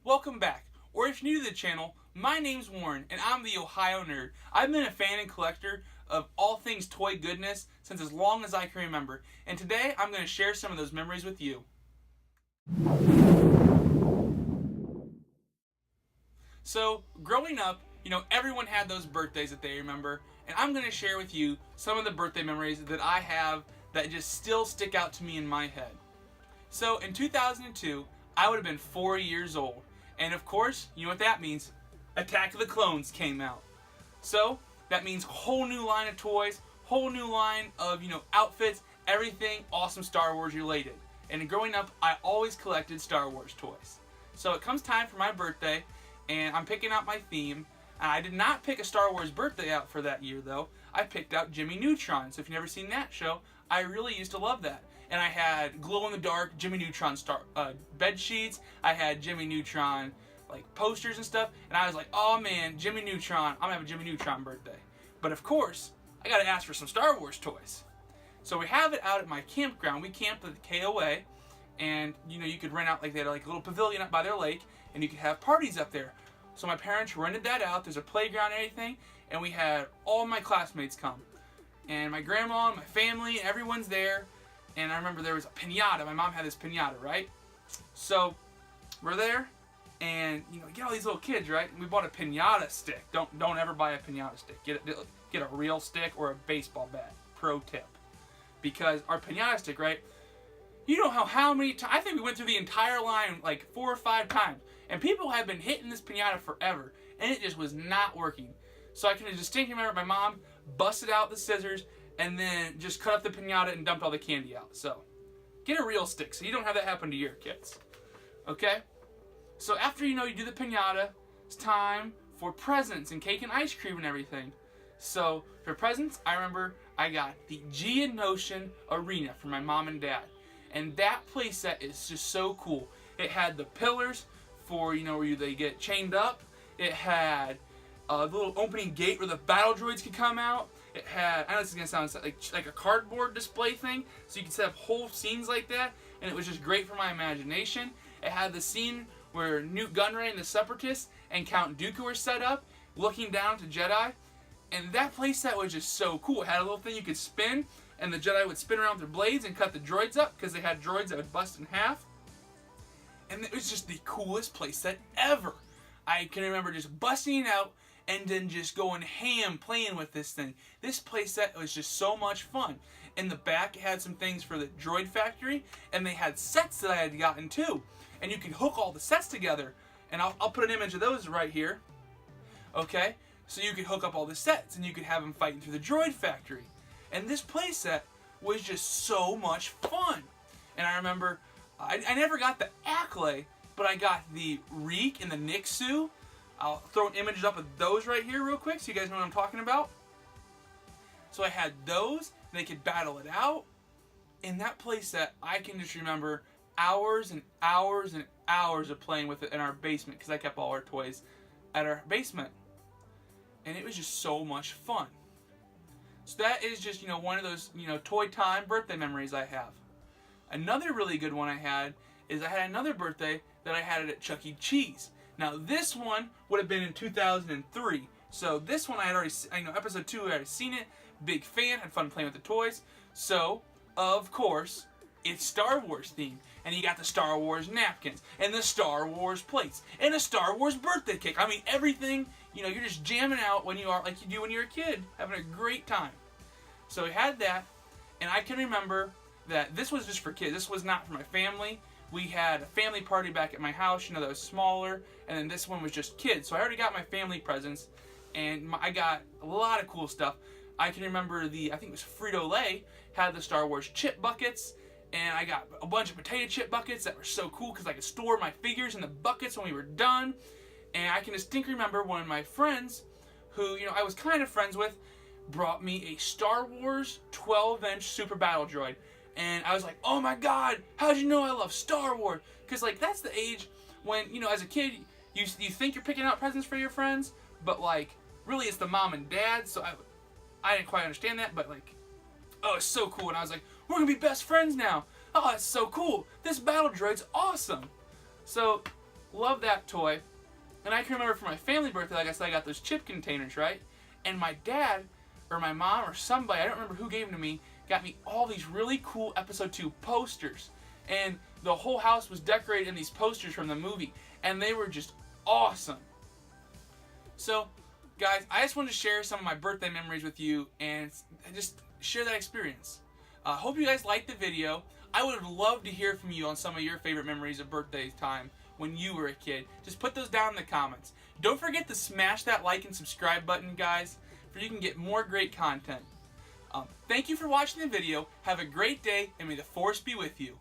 Welcome back, or if you're new to the channel, my name's Warren, and I'm the Ohio Nerd. I've been a fan and collector of all things toy goodness since as long as I can remember, and today I'm going to share some of those memories with you. So, growing up, everyone had those birthdays that they remember, and I'm going to share with you some of the birthday memories that I have that just still stick out to me in my head. So, in 2002, I would have been 4 years old. And of course, you know what that means? Attack of the Clones came out. So, that means whole new line of toys, whole new line of, outfits, everything awesome Star Wars related. And growing up, I always collected Star Wars toys. So it comes time for my birthday, and I'm picking out my theme. And I did not pick a Star Wars birthday out for that year, though. I picked out Jimmy Neutron. So if you've never seen that show, I really used to love that. And I had glow-in-the-dark Jimmy Neutron bed sheets. I had Jimmy Neutron posters and stuff. And I was like, oh man, Jimmy Neutron, I'm going to have a Jimmy Neutron birthday. But of course, I got to ask for some Star Wars toys. So we have it out at my campground. We camped at the KOA. And, you could rent out, they had a little pavilion up by their lake. And you could have parties up there. So my parents rented that out. There's a playground and everything. And we had all my classmates come. And my grandma and my family, everyone's there. And I remember there was a piñata. My mom had this piñata, right? So we're there, and you get all these little kids, right? And we bought a piñata stick. Don't ever buy a piñata stick. Get a real stick or a baseball bat. Pro tip. Because our piñata stick, right? You know how many times? I think we went through the entire line 4 or 5 times, and people have been hitting this piñata forever, and it just was not working. So I can distinctly remember my mom busted out the scissors and then just cut up the piñata and dumped all the candy out. So, get a real stick so you don't have that happen to your kids. Okay? So after you do the piñata, it's time for presents and cake and ice cream and everything. So, for presents, I remember I got the Geonosian Arena for my mom and dad. And that playset is just so cool. It had the pillars for, where they get chained up. It had a little opening gate where the battle droids could come out. It had, I know this is going to sound like a cardboard display thing, so you could set up whole scenes like that, and it was just great for my imagination. It had the scene where Newt Gunray and the Separatists and Count Dooku were set up, looking down to Jedi, and that playset was just so cool. It had a little thing you could spin, and the Jedi would spin around with their blades and cut the droids up, because they had droids that would bust in half. And it was just the coolest playset ever. I can remember just busting it out and then just going ham playing with this thing. This playset was just so much fun. In the back, it had some things for the droid factory, and they had sets that I had gotten too. And you could hook all the sets together. And I'll put an image of those right here. Okay? So you could hook up all the sets, and you could have them fighting through the droid factory. And this playset was just so much fun. And I remember, I never got the Acklay, but I got the Reek and the Nixu. I'll throw an image up of those right here real quick so you guys know what I'm talking about. So I had those, and they could battle it out. In that playset, I can just remember hours and hours and hours of playing with it in our basement, because I kept all our toys at our basement. And it was just so much fun. So that is just, one of those, toy time birthday memories I have. Another really good one I had is I had another birthday that I had it at Chuck E. Cheese. Now this one would have been in 2003. So this one I had already, episode 2 I had already seen it. Big fan, had fun playing with the toys. So, of course, it's Star Wars themed. And you got the Star Wars napkins, and the Star Wars plates, and a Star Wars birthday cake. I mean, everything, you're just jamming out when you are, like you do when you're a kid, having a great time. So we had that, and I can remember that this was just for kids. This was not for my family. We had a family party back at my house, that was smaller, and then this one was just kids. So I already got my family presents, and I got a lot of cool stuff. I can remember I think it was Frito-Lay, had the Star Wars chip buckets, and I got a bunch of potato chip buckets that were so cool because I could store my figures in the buckets when we were done. And I can distinctly remember one of my friends, who, I was kind of friends with, brought me a Star Wars 12-inch Super Battle Droid. And I was like, oh my god, how'd you know I love Star Wars? Because, that's the age when, as a kid, you think you're picking out presents for your friends, but, really it's the mom and dad, so I didn't quite understand that, but, oh, it's so cool. And I was like, we're going to be best friends now. Oh, it's so cool. This battle droid's awesome. So, Love that toy. And I can remember for my family birthday, like I said, I got those chip containers, right? And my dad, or my mom, or somebody, I don't remember who gave them to me, got me all these really cool Episode 2 posters. And the whole house was decorated in these posters from the movie. And they were just awesome. So, guys, I just wanted to share some of my birthday memories with you and just share that experience. Hope you guys liked the video. I would love to hear from you on some of your favorite memories of birthday time when you were a kid. Just put those down in the comments. Don't forget to smash that like and subscribe button, guys, so you can get more great content. Thank you for watching the video. Have a great day, and may the force be with you.